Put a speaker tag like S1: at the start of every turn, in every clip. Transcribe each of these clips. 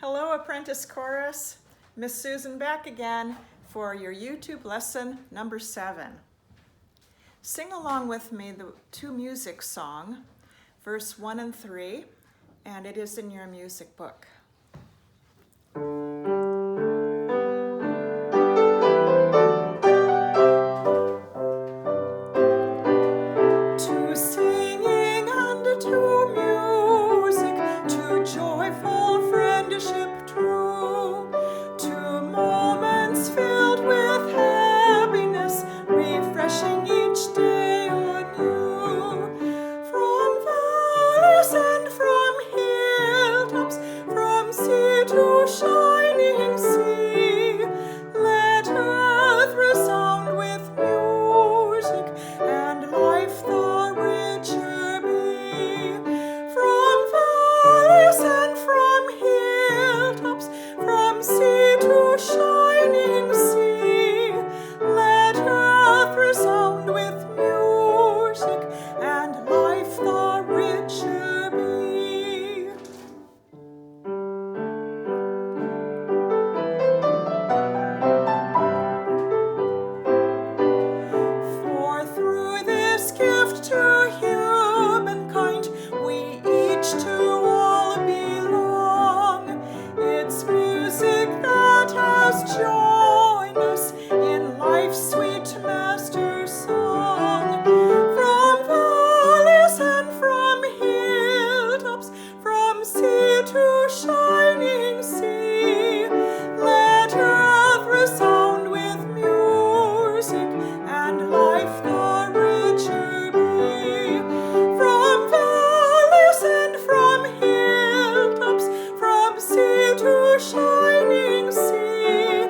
S1: Hello, Apprentice Chorus. Miss Susan back again for your YouTube lesson number 7. Sing along with me the To Music song, verse 1 and 3, and it is in your music book. To singing and to music, to joyful friendship true, to moments filled with happiness, refreshing each day anew. From valleys and from hilltops, from sea to shining sea, let earth resound with music and life the richer be. From valleys and from hilltops, from sea to shining sea, let earth resound with music and life the richer be. For through this gift to humankind, we each to all belong. It's music that has joined us in life's sweet master song. From valleys and from hilltops, from sea to shining sea, let earth resound with music and life the richer be. From valleys and from hilltops, from sea to shining sea,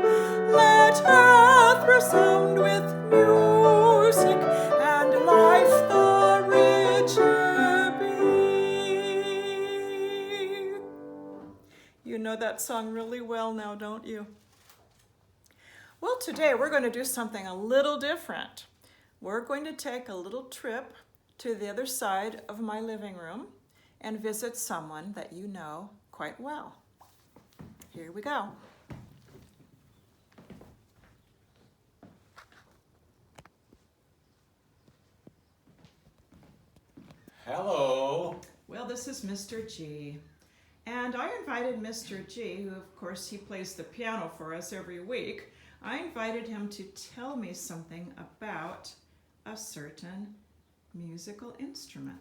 S1: let earth resound with music and life the richer be. You know that song really well now, don't you? Well, today we're going to do something a little different. We're going to take a little trip to the other side of my living room and visit someone that you know quite well. Here we go.
S2: Hello.
S1: Well, this is Mr. G. And I invited Mr. G, who of course he plays the piano for us every week. I invited him to tell me something about a certain musical instrument.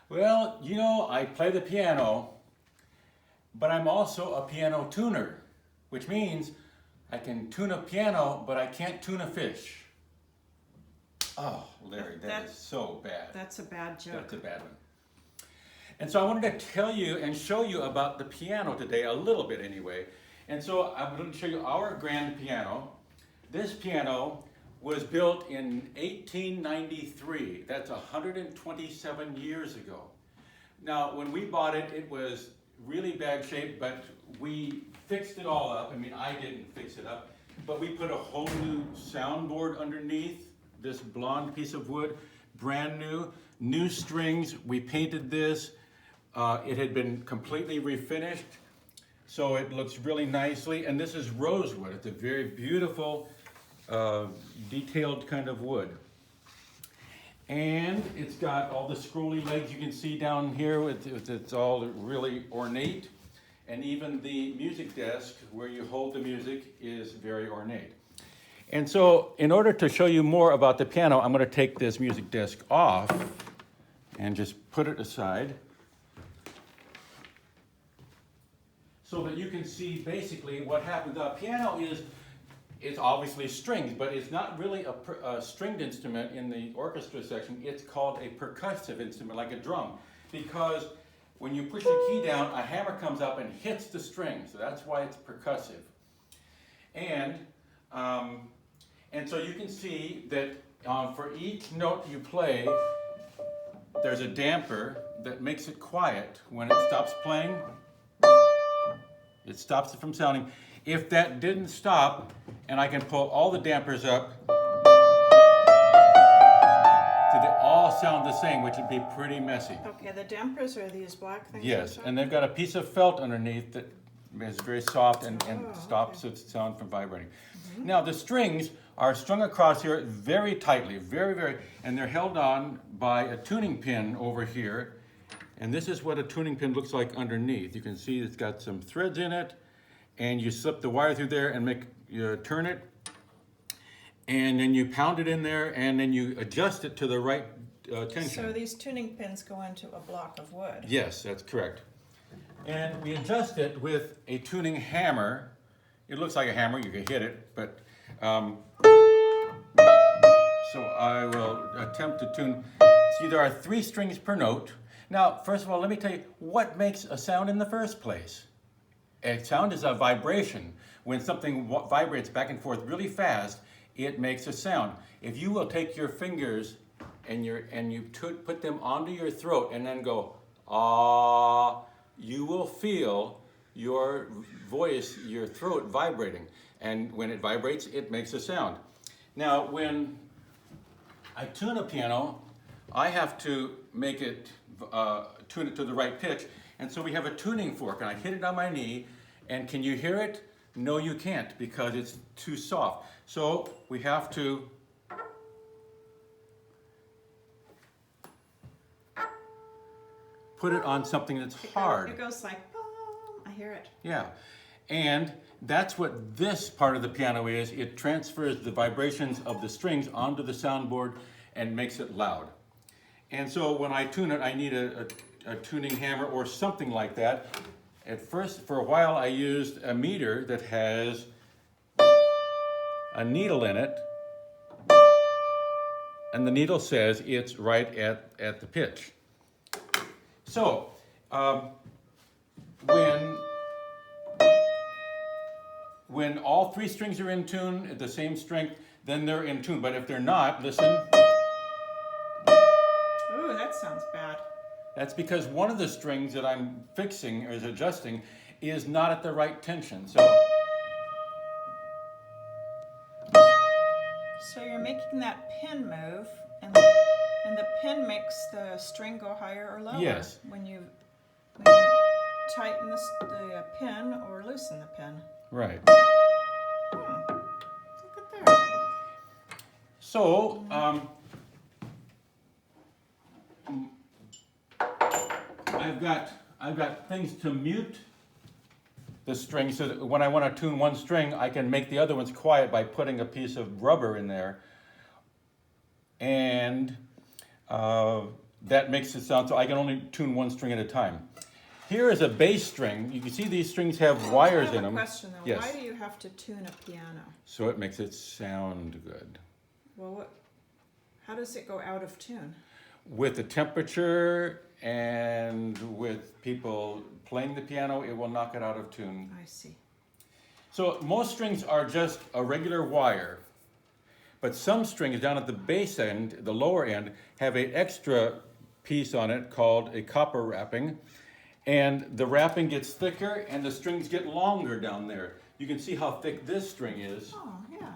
S2: Well, you know, I play the piano, but I'm also a piano tuner, which means I can tune a piano, but I can't tune a fish. Oh, Larry, that is so bad.
S1: That's a bad joke.
S2: That's a bad one. And so I wanted to tell you and show you about the piano today, a little bit anyway. And so I'm going to show you our grand piano. This piano was built in 1893. That's 127 years ago. Now, when we bought it, it was really bad shape, but we fixed it all up. I mean, I didn't fix it up, but we put a whole new soundboard underneath this blonde piece of wood, brand new strings. We painted this. It had been completely refinished, so it looks really nicely. And this is rosewood. It's a very beautiful, detailed kind of wood. And it's got all the scrolly legs you can see down here. It's all really ornate. And even the music desk where you hold the music is very ornate. And so in order to show you more about the piano, I'm going to take this music desk off and just put it aside so that you can see basically what happens. The piano it's obviously strings, but it's not really a stringed instrument in the orchestra section. It's called a percussive instrument, like a drum, because when you push the key down, a hammer comes up and hits the string, so that's why it's percussive. And so you can see that for each note you play, there's a damper that makes it quiet. When it stops playing, it stops it from sounding. If that didn't stop, and I can pull all the dampers up, so they all sound the same, which would be pretty messy.
S1: Okay, the dampers are these black things?
S2: Yes,
S1: on top?
S2: and they've got a piece of felt underneath that is very soft and
S1: Oh,
S2: stops
S1: okay.
S2: its sound from vibrating. Now the strings are strung across here very tightly, very, and they're held on by a tuning pin over here. And this is what a tuning pin looks like underneath. You can see it's got some threads in it, and you slip the wire through there and you turn it, and then you pound it in there, and then you adjust it to the right tension.
S1: So these tuning pins go into a block of wood.
S2: Yes, that's correct. And we adjust it with a tuning hammer. It looks like a hammer, you can hit it, but so I will attempt to tune. See, there are 3 strings per note. Now, first of all, let me tell you what makes a sound in the first place. A sound is a vibration. When something vibrates back and forth really fast, it makes a sound. If you will take your fingers and you put them onto your throat and then go, ah, you will feel your voice, your throat vibrating. And when it vibrates, it makes a sound. Now, when I tune a piano, I have to make it, tune it to the right pitch. And so we have a tuning fork, and I hit it on my knee, and can you hear it? No, you can't, because it's too soft. So we have to put it on something that's hard.
S1: It goes like, boom. I hear it.
S2: Yeah, and that's what this part of the piano is. It transfers the vibrations of the strings onto the soundboard and makes it loud. And so when I tune it, I need a tuning hammer or something like that. At first, for a while, I used a meter that has a needle in it, and the needle says it's right at the pitch. So, when all 3 strings are in tune at the same strength, then they're in tune. But if they're not, listen.
S1: Ooh, that sounds bad.
S2: That's because one of the strings that I'm fixing or is adjusting is not at the right tension. So
S1: you're making that pin move, and the pin makes the string go higher or lower.
S2: Yes.
S1: When you tighten the pin or loosen the pin.
S2: right.
S1: Look at there.
S2: So I've got things to mute the string so that when I want to tune one string, I can make the other ones quiet by putting a piece of rubber in there, and that makes it sound so I can only tune one string at a time. Here is a bass string. You can see these strings have wires in them.
S1: I have a question though.
S2: Yes.
S1: Why do you have to tune a piano?
S2: So it makes it sound good.
S1: Well, how does it go out of tune?
S2: With the temperature and with people playing the piano, it will knock it out of tune.
S1: I see.
S2: So most strings are just a regular wire, but some strings down at the bass end, the lower end, have an extra piece on it called a copper wrapping, and the wrapping gets thicker and the strings get longer down there. You can see how thick this string is
S1: Oh, yeah.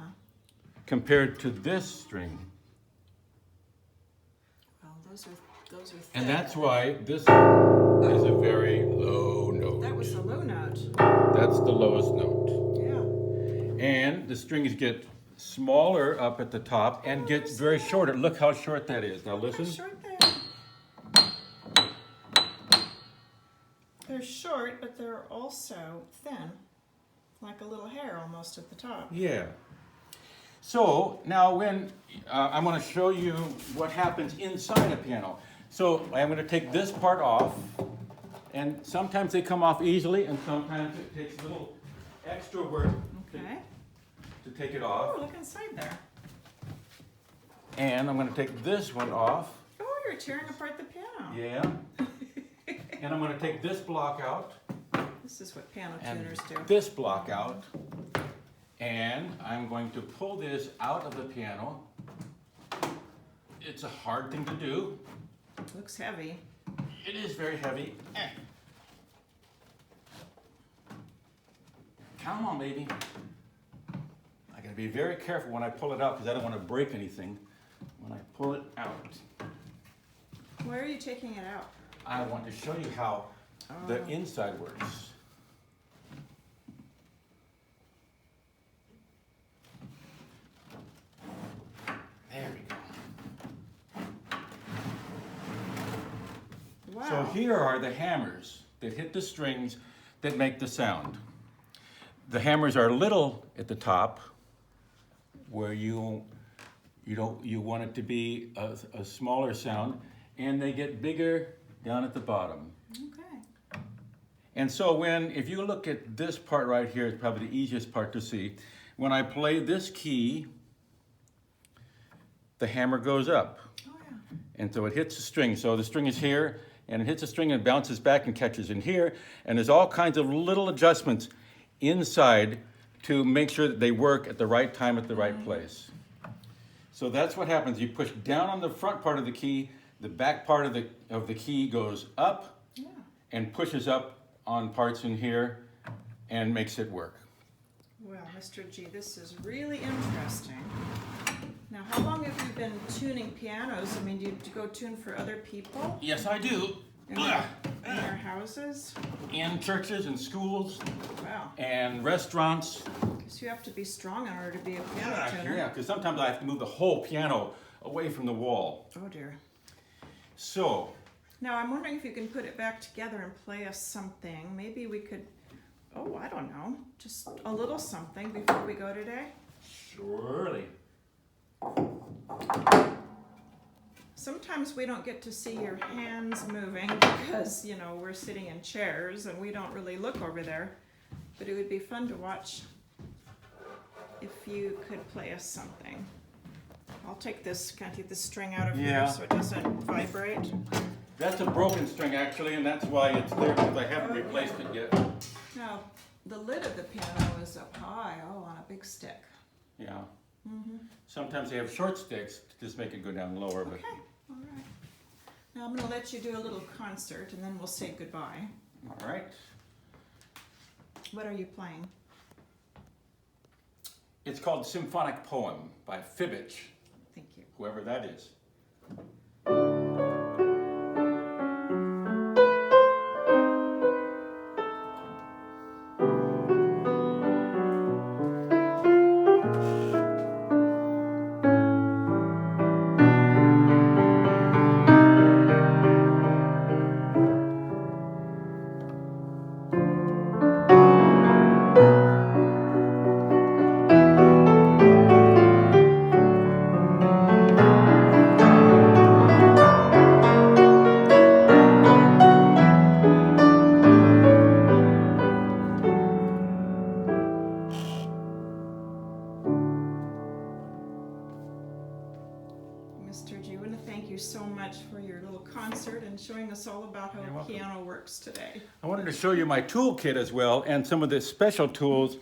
S2: compared to this string.
S1: Well, those are thick.
S2: And that's why this is a very low note.
S1: That was the low note.
S2: That's the lowest note.
S1: Yeah.
S2: And the strings get smaller up at the top and gets very shorter. Look how short that is. Now listen.
S1: They're short there. They're short, but they're also thin, like a little hair almost at the top.
S2: Yeah. So now when I'm going to show you what happens inside a piano. So I'm going to take this part off, and sometimes they come off easily, and sometimes it takes a little extra work
S1: Okay.
S2: to take it off.
S1: Oh, look inside there.
S2: And I'm going to take this one off.
S1: Oh, you're tearing apart the piano.
S2: Yeah. And I'm going to take this block out
S1: This is what piano
S2: and
S1: tuners do.
S2: this block out. And I'm going to pull this out of the piano. It's a hard thing to do.
S1: Looks heavy.
S2: It is very heavy. Come on, baby. I gotta be very careful when I pull it out because I don't want to break anything when I pull it out.
S1: Why are you taking it out?
S2: I want to show you how the inside works. There we go.
S1: Wow.
S2: So here are the hammers that hit the strings that make the sound. The hammers are little at the top, where you want it to be a smaller sound, and they get bigger down at the bottom.
S1: Okay.
S2: And so if you look at this part right here, it's probably the easiest part to see. When I play this key, the hammer goes up.
S1: Oh yeah.
S2: And so it hits the string. So the string is here, and it hits the string and bounces back and catches in here. And there's all kinds of little adjustments inside to make sure that they work at the right time at the right place. So that's what happens. You push down on the front part of the key, the back part of the key goes up and pushes up on parts in here and makes it work.
S1: Well, Mr. G, this is really interesting. Now, how long have you been tuning pianos? I mean, do you go tune for other people
S2: Yes, I do.
S1: in their houses?
S2: In churches and schools
S1: Wow.
S2: and restaurants.
S1: Because you have to be strong in order to be a piano tuner.
S2: Yeah, because sometimes I have to move the whole piano away from the wall.
S1: Oh dear.
S2: So,
S1: Now, I'm wondering if you can put it back together and play us something. Maybe we could, I don't know, just a little something before we go today.
S2: surely.
S1: Sometimes we don't get to see your hands moving because, we're sitting in chairs and we don't really look over there. But it would be fun to watch if you could play us something. I'll take this, kind of get this string out of here so it doesn't vibrate.
S2: That's a broken string actually, and that's why it's there, because I haven't replaced it yet.
S1: Now, the lid of the piano is up high, on a big stick.
S2: Yeah. Sometimes they have short sticks to just make it go down lower. But
S1: Okay, all right. Now I'm going to let you do a little concert and then we'll say goodbye.
S2: all right.
S1: What are you playing?
S2: It's called Symphonic Poem by Fibbage,
S1: Thank you.
S2: whoever that is.
S1: Mr. G, I want to thank you so much for your little concert and showing us all about how
S2: You're
S1: a
S2: welcome.
S1: piano works today.
S2: I wanted to show you my toolkit as well, and some of the special tools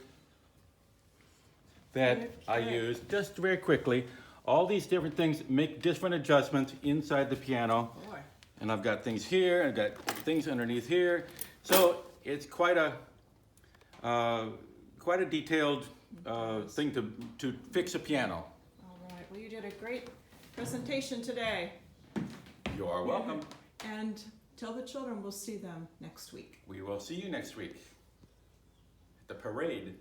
S2: that I
S1: Okay.
S2: use just very quickly. All these different things make different adjustments inside the piano.
S1: Boy.
S2: And I've got things here, I've got things underneath here. So it's quite a detailed thing to fix a piano.
S1: All right. Well, you did a great presentation today.
S2: You are welcome.
S1: And tell the children we'll see them next week.
S2: We will see you next week at the parade.